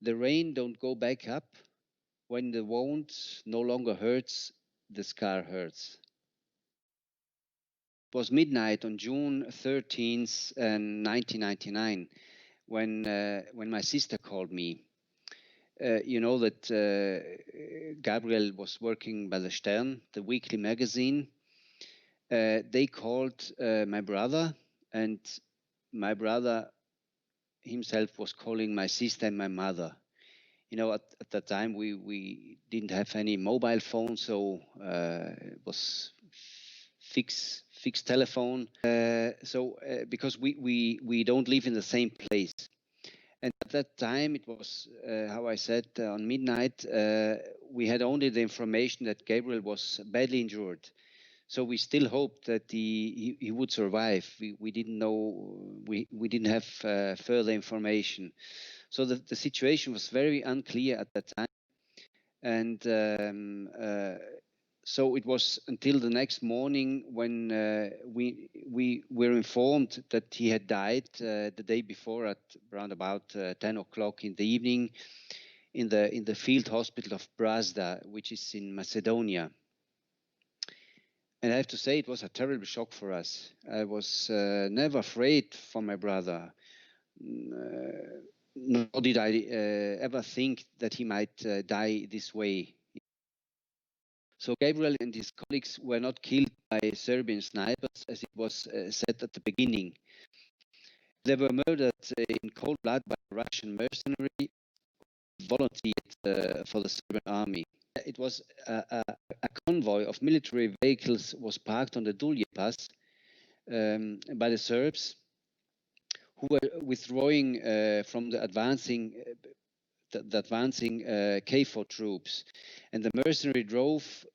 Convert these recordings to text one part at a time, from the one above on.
The rain don't go back up. When the wound no longer hurts, the scar hurts. It was midnight on June 13th, 1999, when my sister called me. You know that Gabriel was working by the Stern, the weekly magazine. They called my brother, and my brother himself was calling my sister and my mother. You know, at that time we didn't have any mobile phone, so it was fixed telephone. Because we don't live in the same place. And at that time, it was, how I said, on midnight, we had only the information that Gabriel was badly injured. So we still hoped that he would survive. We didn't know, we didn't have further information. So the situation was very unclear at that time. And so it was until the next morning when we were informed that he had died the day before at around about 10 o'clock in the evening in the field hospital of Brazda, which is in Macedonia. And I have to say, it was a terrible shock for us. I was never afraid for my brother. Nor did I ever think that he might die this way. So Gabriel and his colleagues were not killed by Serbian snipers, as it was said at the beginning. They were murdered in cold blood by a Russian mercenary who volunteered for the Serbian army. It was a convoy of military vehicles was parked on the Dulje Pass by the Serbs, who were withdrawing from the advancing KFOR troops, and the mercenary drove.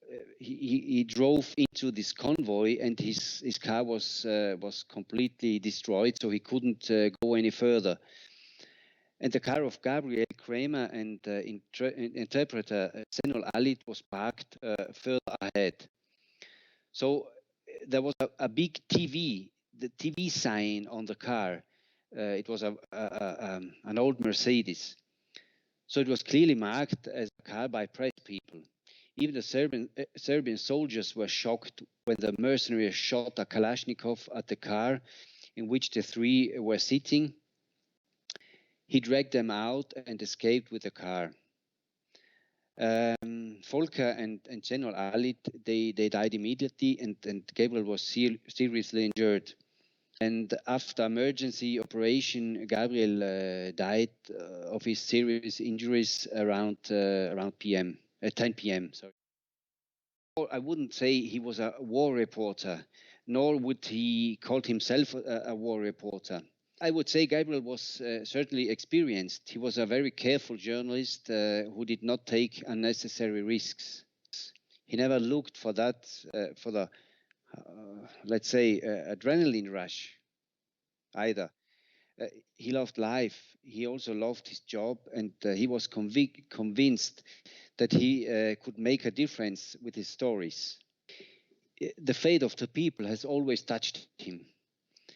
He drove into this convoy, and his car was completely destroyed, so he couldn't go any further. And the car of Gabriel Kraemer and interpreter Shenoll Aliti was parked further ahead. So there was a big TV, the TV sign on the car. It was an old Mercedes. So it was clearly marked as a car by press people. Even the Serbian soldiers were shocked when the mercenary shot a Kalashnikov at the car in which the three were sitting. He dragged them out and escaped with the car. Volker and Shenoll Aliti, they died immediately, and Gabriel was seriously injured. And after emergency operation, Gabriel died of his serious injuries around 10 p.m. Sorry. I wouldn't say he was a war reporter, nor would he call himself a war reporter. I would say Gabriel was certainly experienced. He was a very careful journalist who did not take unnecessary risks. He never looked for that, for the, let's say, adrenaline rush either. He loved life. He also loved his job, and he was convinced that he could make a difference with his stories. The fate of the people has always touched him.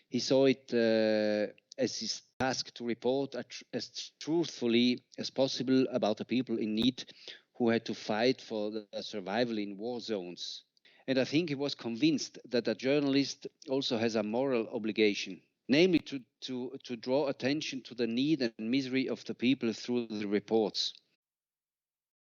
He saw it as his task to report as truthfully as possible about the people in need who had to fight for their survival in war zones. And I think he was convinced that a journalist also has a moral obligation, namely to draw attention to the need and misery of the people through the reports.